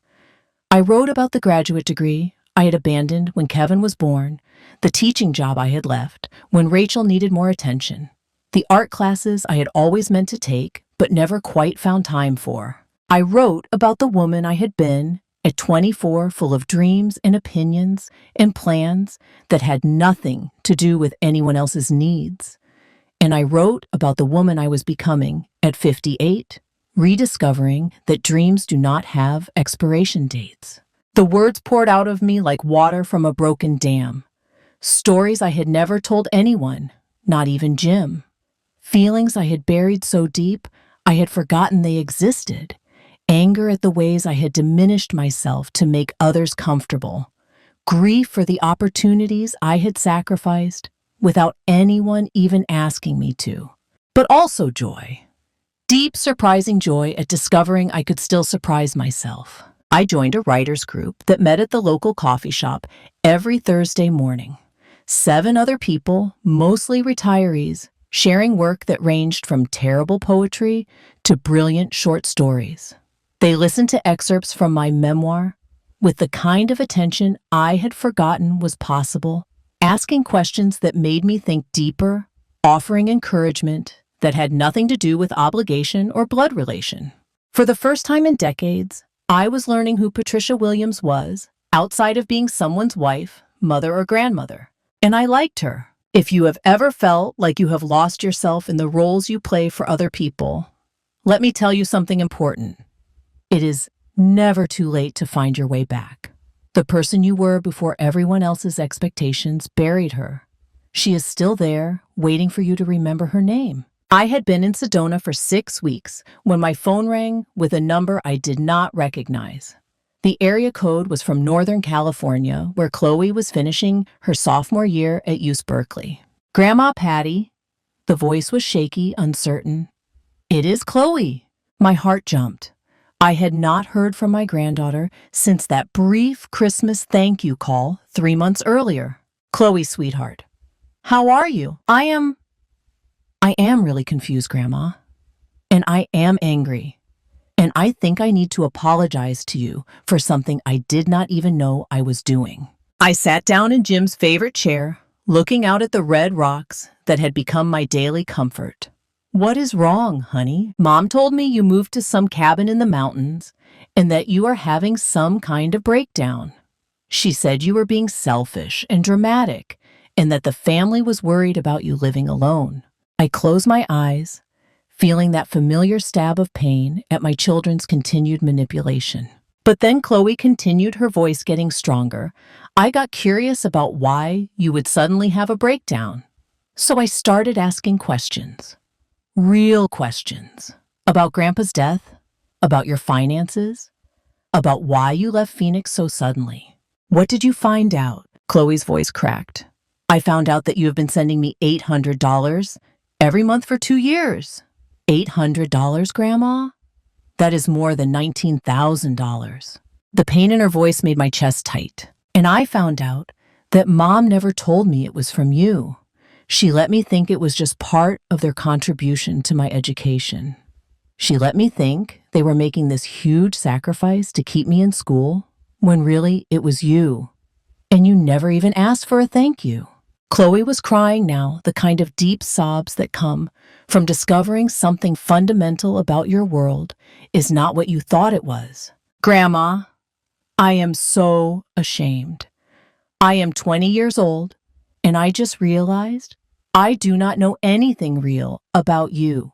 I wrote about the graduate degree I had abandoned when Kevin was born, the teaching job I had left when Rachel needed more attention, the art classes I had always meant to take but never quite found time for. I wrote about the woman I had been at 24, full of dreams and opinions and plans that had nothing to do with anyone else's needs. And I wrote about the woman I was becoming at 58, rediscovering that dreams do not have expiration dates. The words poured out of me like water from a broken dam. Stories I had never told anyone, not even Jim. Feelings I had buried so deep I had forgotten they existed. Anger at the ways I had diminished myself to make others comfortable. Grief for the opportunities I had sacrificed without anyone even asking me to. But also joy. Deep, surprising joy at discovering I could still surprise myself. I joined a writers group that met at the local coffee shop every Thursday morning. 7 other people, mostly retirees, sharing work that ranged from terrible poetry to brilliant short stories. They listened to excerpts from my memoir with the kind of attention I had forgotten was possible, asking questions that made me think deeper, offering encouragement that had nothing to do with obligation or blood relation. For the first time in decades, I was learning who Patricia Williams was, outside of being someone's wife, mother, or grandmother. And I liked her. If you have ever felt like you have lost yourself in the roles you play for other people, let me tell you something important. It is never too late to find your way back. The person you were before everyone else's expectations buried her. She is still there, waiting for you to remember her name. I had been in Sedona for 6 weeks when my phone rang with a number I did not recognize. The area code was from Northern California, where Chloe was finishing her sophomore year at UC Berkeley. "Grandma Patty," the voice was shaky, uncertain. "It is Chloe." My heart jumped. I had not heard from my granddaughter since that brief Christmas thank you call 3 months earlier. "Chloe, sweetheart, how are you?" I am really confused, Grandma. And I am angry. And I think I need to apologize to you for something I did not even know I was doing. I sat down in Jim's favorite chair, looking out at the red rocks that had become my daily comfort. "What is wrong, honey? Mom told me you moved to some cabin in the mountains and that you are having some kind of breakdown. She said you were being selfish and dramatic and that the family was worried about you living alone." I closed my eyes, feeling that familiar stab of pain at my children's continued manipulation. But then Chloe continued, her voice getting stronger. "I got curious about why you would suddenly have a breakdown. So I started asking questions. Real questions. About Grandpa's death, about your finances, about why you left Phoenix so suddenly. What did you find out? Chloe's voice cracked. I found out that you have been sending me $800 every month for 2 years. $800, Grandma? That is more than $19,000. The pain in her voice made my chest tight. And I found out that Mom never told me it was from you. She let me think it was just part of their contribution to my education. She let me think they were making this huge sacrifice to keep me in school, when really it was you. And you never even asked for a thank you. Chloe was crying now, the kind of deep sobs that come from discovering something fundamental about your world is not what you thought it was. Grandma, I am so ashamed. I am 20 years old, and I just realized I do not know anything real about you.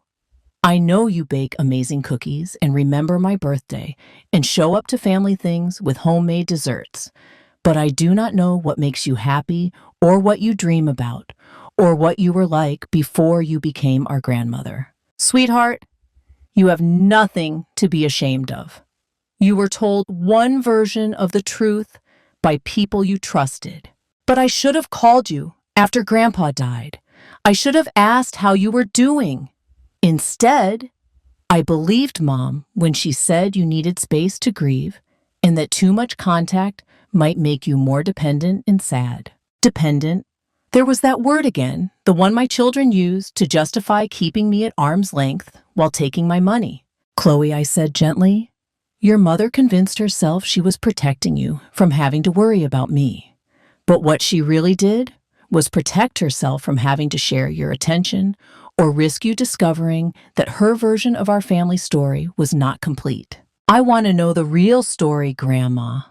I know you bake amazing cookies and remember my birthday and show up to family things with homemade desserts, but I do not know what makes you happy or what you dream about or what you were like before you became our grandmother. Sweetheart, you have nothing to be ashamed of. You were told one version of the truth by people you trusted. But I should have called you after Grandpa died. I should have asked how you were doing. Instead, I believed Mom when she said you needed space to grieve and that too much contact might make you more dependent and sad. Dependent. There was that word again, the one my children used to justify keeping me at arm's length while taking my money. Chloe, I said gently, your mother convinced herself she was protecting you from having to worry about me. But what she really did was protect herself from having to share your attention or risk you discovering that her version of our family story was not complete. I want to know the real story, Grandma.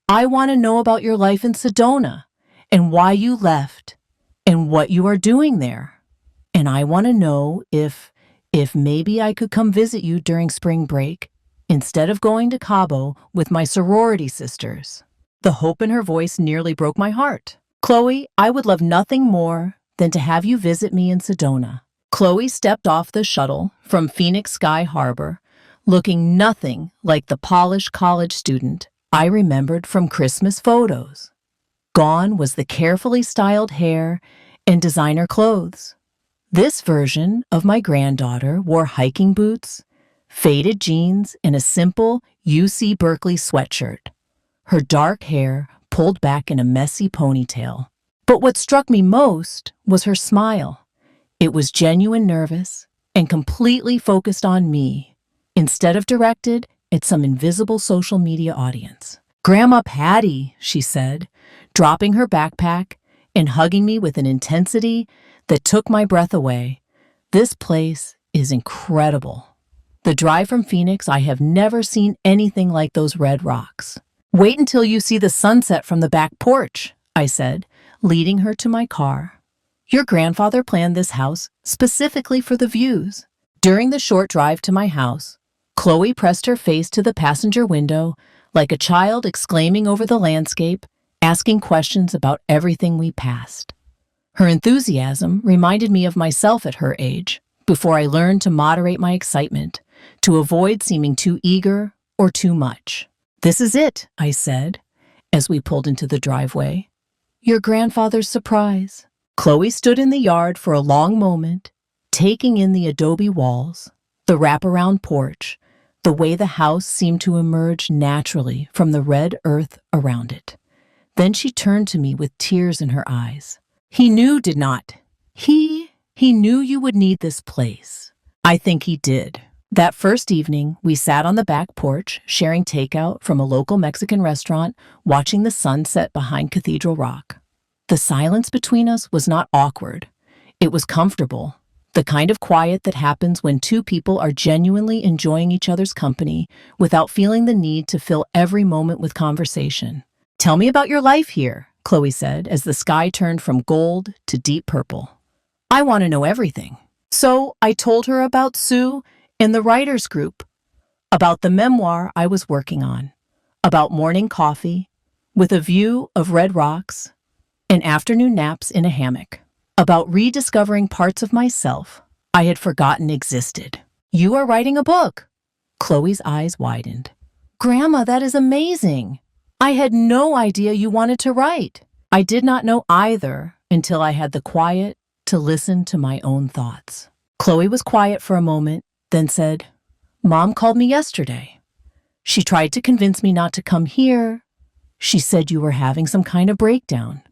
I want to know about your life in Sedona and why you left and what you are doing there. And I want to know if maybe I could come visit you during spring break instead of going to Cabo with my sorority sisters. The hope in her voice nearly broke my heart. Chloe, I would love nothing more than to have you visit me in Sedona. Chloe stepped off the shuttle from Phoenix Sky Harbor, looking nothing like the polished college student I remembered from Christmas photos. Gone was the carefully styled hair and designer clothes. This version of my granddaughter wore hiking boots, faded jeans, and a simple UC Berkeley sweatshirt. Her dark hair pulled back in a messy ponytail. But what struck me most was her smile. It was genuine nervous and completely focused on me, instead of directed at some invisible social media audience. Grandma Patty, she said, dropping her backpack and hugging me with an intensity that took my breath away. This place is incredible. The drive from Phoenix, I have never seen anything like those red rocks. Wait until you see the sunset from the back porch, I said, leading her to my car. Your grandfather planned this house specifically for the views. During the short drive to my house, Chloe pressed her face to the passenger window like a child exclaiming over the landscape, asking questions about everything we passed. Her enthusiasm reminded me of myself at her age, before I learned to moderate my excitement, to avoid seeming too eager or too much. This is it, I said, as we pulled into the driveway. Your grandfather's surprise. Chloe stood in the yard for a long moment, taking in the adobe walls, the wraparound porch, the way the house seemed to emerge naturally from the red earth around it. Then she turned to me with tears in her eyes. He knew, did not. He knew you would need this place. I think he did. That first evening, we sat on the back porch, sharing takeout from a local Mexican restaurant, watching the sun set behind Cathedral Rock. The silence between us was not awkward. It was comfortable, the kind of quiet that happens when two people are genuinely enjoying each other's company without feeling the need to fill every moment with conversation. Tell me about your life here, Chloe said as the sky turned from gold to deep purple. I want to know everything. So I told her about Sue and the writers group, about the memoir I was working on, about morning coffee with a view of red rocks and afternoon naps in a hammock, about rediscovering parts of myself I had forgotten existed. You are writing a book. Chloe's eyes widened. Grandma, that is amazing. I had no idea you wanted to write. I did not know either until I had the quiet to listen to my own thoughts. Chloe was quiet for a moment, then said, "Mom called me yesterday. She tried to convince me not to come here. She said you were having some kind of breakdown,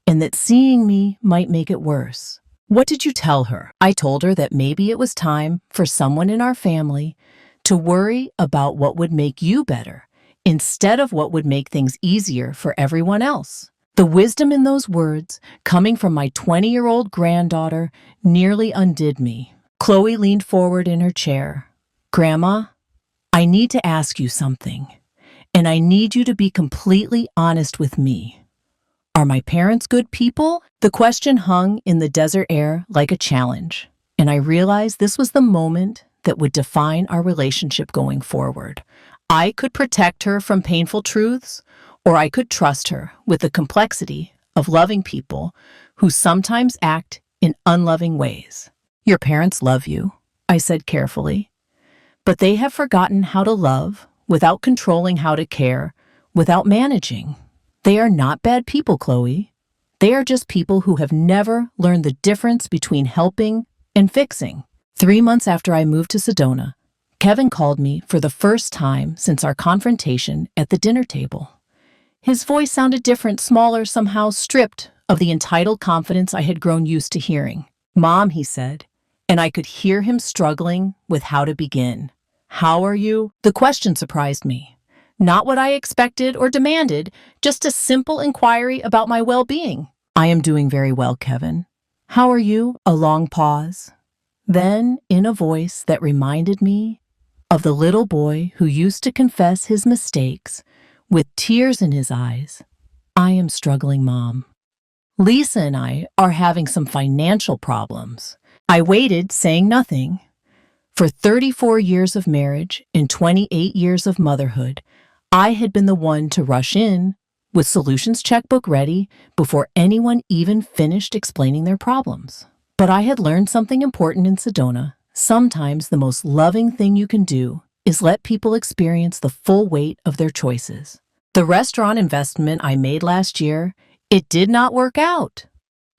and that seeing me might make it worse." "What did you tell her?" "I told her that maybe it was time for someone in our family to worry about what would make you better instead of what would make things easier for everyone else." The wisdom in those words, coming from my 20-year-old granddaughter, nearly undid me. Chloe leaned forward in her chair. "Grandma, I need to ask you something, and I need you to be completely honest with me. Are my parents good people?" The question hung in the desert air like a challenge, and I realized this was the moment that would define our relationship going forward. I could protect her from painful truths, or I could trust her with the complexity of loving people who sometimes act in unloving ways. "Your parents love you," I said carefully, "but they have forgotten how to love without controlling how to care, without managing. They are not bad people, Chloe. They are just people who have never learned the difference between helping and fixing." 3 months after I moved to Sedona, Kevin called me for the first time since our confrontation at the dinner table. His voice sounded different, smaller, somehow stripped of the entitled confidence I had grown used to hearing. "Mom," he said, and I could hear him struggling with how to begin. "How are you?" The question surprised me. Not what I expected or demanded, just a simple inquiry about my well-being. "I am doing very well, Kevin. How are you?" A long pause. Then, in a voice that reminded me of the little boy who used to confess his mistakes with tears in his eyes, "I am struggling, Mom. Lisa and I are having some financial problems." I waited, saying nothing. For 34 years of marriage and 28 years of motherhood, I had been the one to rush in with solutions checkbook ready before anyone even finished explaining their problems. But I had learned something important in Sedona. Sometimes the most loving thing you can do is let people experience the full weight of their choices. The restaurant investment I made last year, it did not work out.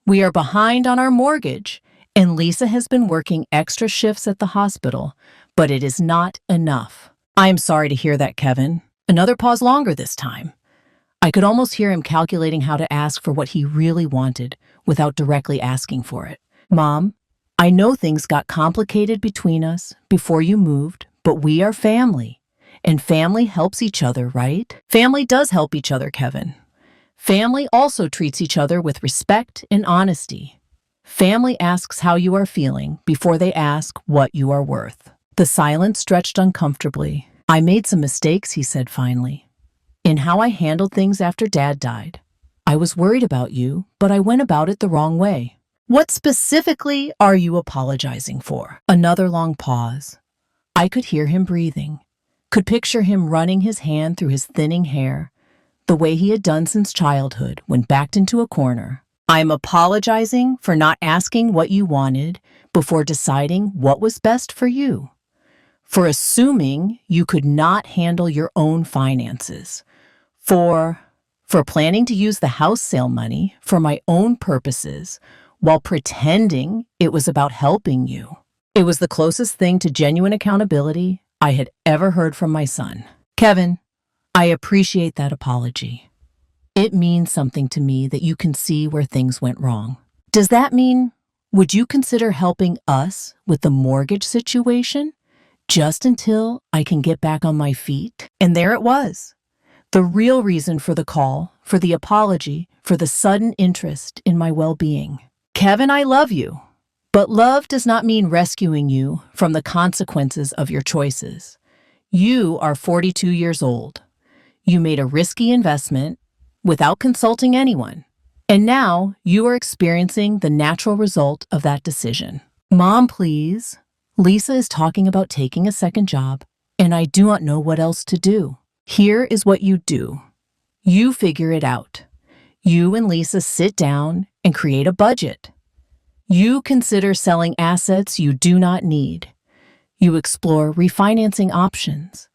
We are behind on our mortgage, and Lisa has been working extra shifts at the hospital, but it is not enough. "I am sorry to hear that, Kevin." Another pause, longer this time. I could almost hear him calculating how to ask for what he really wanted without directly asking for it. "Mom, I know things got complicated between us before you moved, but we are family, and family helps each other, right?" Family does help each other, Kevin. Family also treats each other with respect and honesty. Family asks how you are feeling before they ask what you are worth. The silence stretched uncomfortably. "I made some mistakes," he said finally, "in how I handled things after Dad died. I was worried about you, but I went about it the wrong way." "What specifically are you apologizing for?" Another long pause. I could hear him breathing, could picture him running his hand through his thinning hair, the way he had done since childhood when backed into a corner. "I'm apologizing for not asking what you wanted before deciding what was best for you. For assuming you could not handle your own finances. For planning to use the house sale money for my own purposes while pretending it was about helping you." It was the closest thing to genuine accountability I had ever heard from my son. "Kevin, I appreciate that apology. It means something to me that you can see where things went wrong. Does that mean, would you consider helping us with the mortgage situation just until I can get back on my feet?" And there it was. The real reason for the call, for the apology, for the sudden interest in my well-being. "Kevin, I love you, but love does not mean rescuing you from the consequences of your choices. You are 42 years old. You made a risky investment without consulting anyone, and now you are experiencing the natural result of that decision. Mom, please. Lisa is talking about taking a second job, and I do not know what else to do. Here is what you do. You figure it out. You and Lisa sit down and create a budget. You consider selling assets you do not need. You explore refinancing options.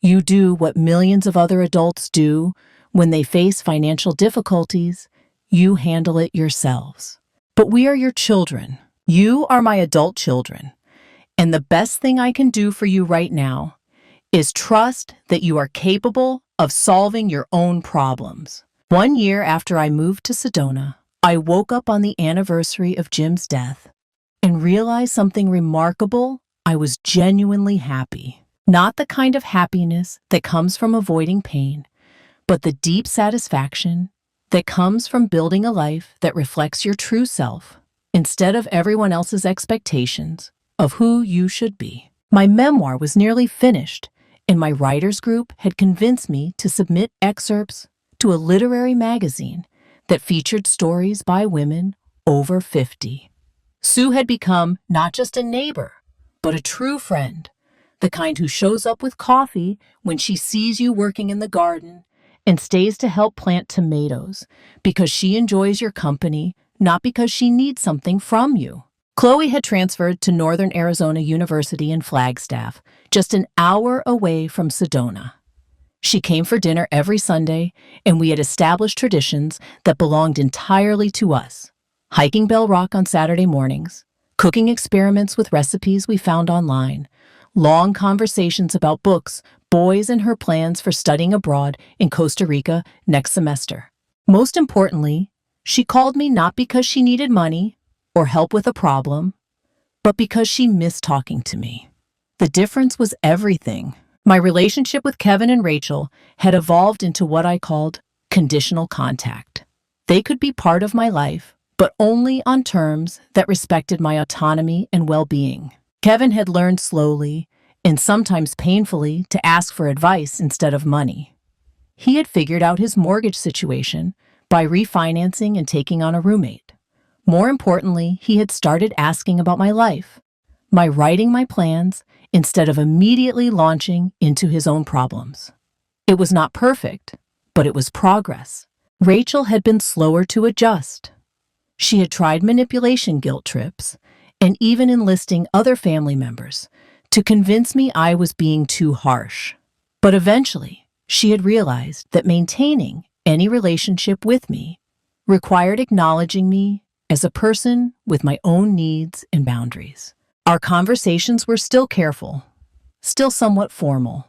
You do what millions of other adults do when they face financial difficulties you handle it yourselves. But we are your children. You are my adult children. And the best thing I can do for you right now is trust that you are capable of solving your own problems. 1 year after I moved to Sedona, I woke up on the anniversary of Jim's death and realized something remarkable. I was genuinely happy. Not the kind of happiness that comes from avoiding pain, but the deep satisfaction that comes from building a life that reflects your true self instead of everyone else's expectations of who you should be. My memoir was nearly finished, and my writers group had convinced me to submit excerpts to a literary magazine that featured stories by women over 50. Sue had become not just a neighbor, but a true friend, the kind who shows up with coffee when she sees you working in the garden and stays to help plant tomatoes because she enjoys your company, not because she needs something from you. Chloe had transferred to Northern Arizona University in Flagstaff, just an hour away from Sedona. She came for dinner every Sunday, and we had established traditions that belonged entirely to us. Hiking Bell Rock on Saturday mornings, cooking experiments with recipes we found online, long conversations about books, boys, and her plans for studying abroad in Costa Rica next semester. Most importantly, she called me not because she needed money or help with a problem, but because she missed talking to me. The difference was everything. My relationship with Kevin and Rachel had evolved into what I called conditional contact. They could be part of my life, but only on terms that respected my autonomy and well-being. Kevin had learned slowly, and sometimes painfully, to ask for advice instead of money. He had figured out his mortgage situation by refinancing and taking on a roommate. More importantly, he had started asking about my life, my writing my plans, instead of immediately launching into his own problems. It was not perfect, but it was progress. Rachel had been slower to adjust. She had tried manipulation guilt trips and even enlisting other family members to convince me I was being too harsh. But eventually, she had realized that maintaining any relationship with me required acknowledging me as a person with my own needs and boundaries. Our conversations were still careful, still somewhat formal,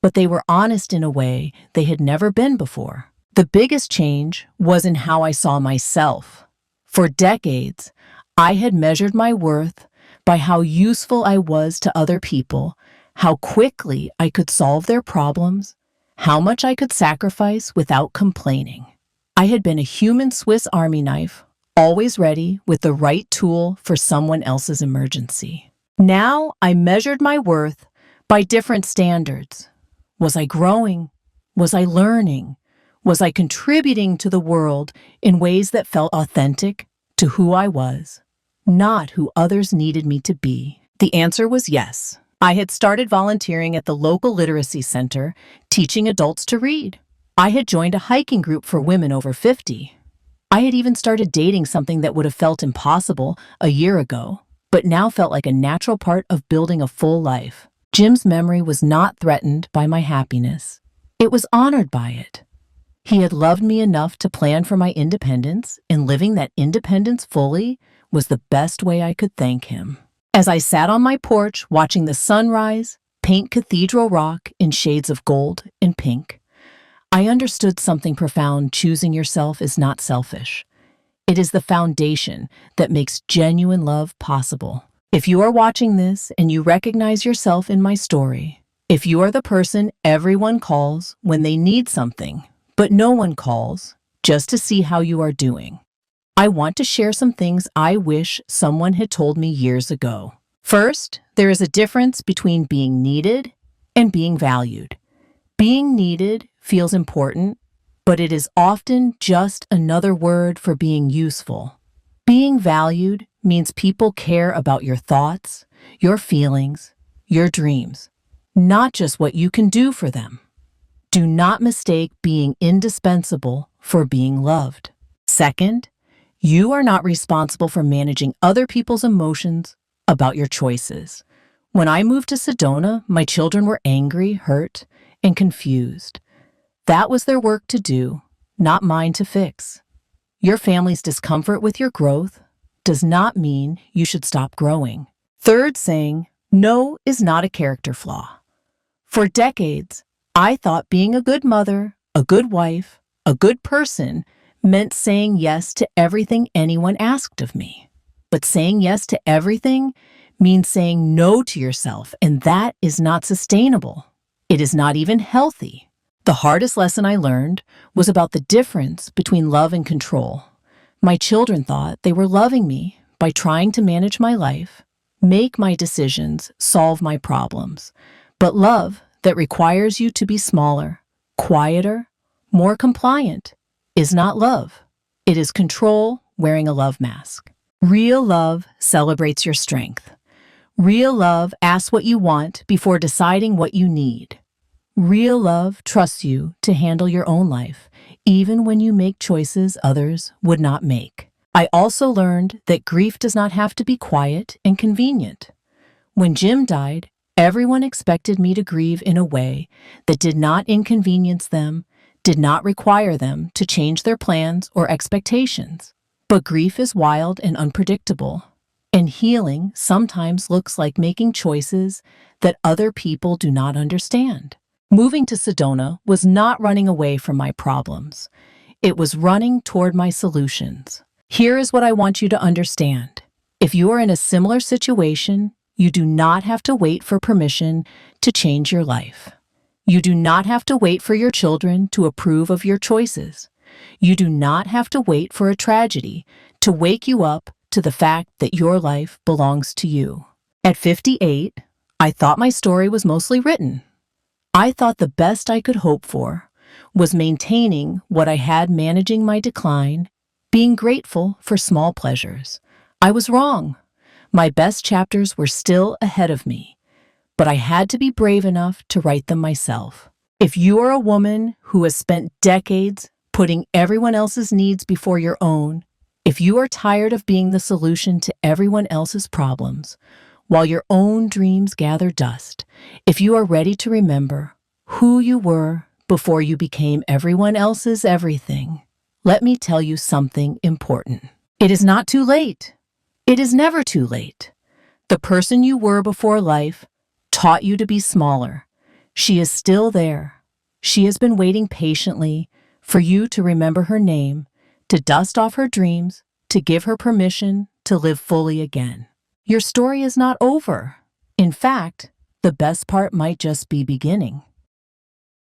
but they were honest in a way they had never been before. The biggest change was in how I saw myself. For decades, I had measured my worth by how useful I was to other people, how quickly I could solve their problems, how much I could sacrifice without complaining. I had been a human Swiss Army knife, always ready with the right tool for someone else's emergency. Now I measured my worth by different standards. Was I growing? Was I learning? Was I contributing to the world in ways that felt authentic to who I was, not who others needed me to be? The answer was yes. I had started volunteering at the local literacy center, teaching adults to read. I had joined a hiking group for women over 50. I had even started dating something that would have felt impossible a year ago, but now felt like a natural part of building a full life. Jim's memory was not threatened by my happiness. It was honored by it. He had loved me enough to plan for my independence, and living that independence fully was the best way I could thank him. As I sat on my porch watching the sunrise paint Cathedral Rock in shades of gold and pink, I understood something profound. Choosing yourself is not selfish. It is the foundation that makes genuine love possible. If you are watching this and you recognize yourself in my story, if you are the person everyone calls when they need something, but no one calls just to see how you are doing, I want to share some things I wish someone had told me years ago. First, there is a difference between being needed and being valued. Being needed feels important, but it is often just another word for being useful. Being valued means people care about your thoughts, your feelings, your dreams, not just what you can do for them. Do not mistake being indispensable for being loved. Second, you are not responsible for managing other people's emotions about your choices. When I moved to Sedona, my children were angry, hurt, and confused. That was their work to do, not mine to fix. Your family's discomfort with your growth does not mean you should stop growing. Third saying, no is not a character flaw. For decades, I thought being a good mother, a good wife, a good person meant saying yes to everything anyone asked of me. But saying yes to everything means saying no to yourself, and that is not sustainable. It is not even healthy. The hardest lesson I learned was about the difference between love and control. My children thought they were loving me by trying to manage my life, make my decisions, solve my problems. But love that requires you to be smaller, quieter, more compliant is not love. It is control wearing a love mask. Real love celebrates your strength. Real love asks what you want before deciding what you need. Real love trusts you to handle your own life, even when you make choices others would not make. I also learned that grief does not have to be quiet and convenient. When Jim died, everyone expected me to grieve in a way that did not inconvenience them, did not require them to change their plans or expectations. But grief is wild and unpredictable, and healing sometimes looks like making choices that other people do not understand. Moving to Sedona was not running away from my problems. It was running toward my solutions. Here is what I want you to understand. If you are in a similar situation, you do not have to wait for permission to change your life. You do not have to wait for your children to approve of your choices. You do not have to wait for a tragedy to wake you up to the fact that your life belongs to you. At 58, I thought my story was mostly written. I thought the best I could hope for was maintaining what I had, managing my decline, being grateful for small pleasures. I was wrong. My best chapters were still ahead of me, but I had to be brave enough to write them myself. If you are a woman who has spent decades putting everyone else's needs before your own, if you are tired of being the solution to everyone else's problems, while your own dreams gather dust, if you are ready to remember who you were before you became everyone else's everything, let me tell you something important. It is not too late. It is never too late. The person you were before life taught you to be smaller. She is still there. She has been waiting patiently for you to remember her name, to dust off her dreams, to give her permission to live fully again. Your story is not over. In fact, the best part might just be beginning.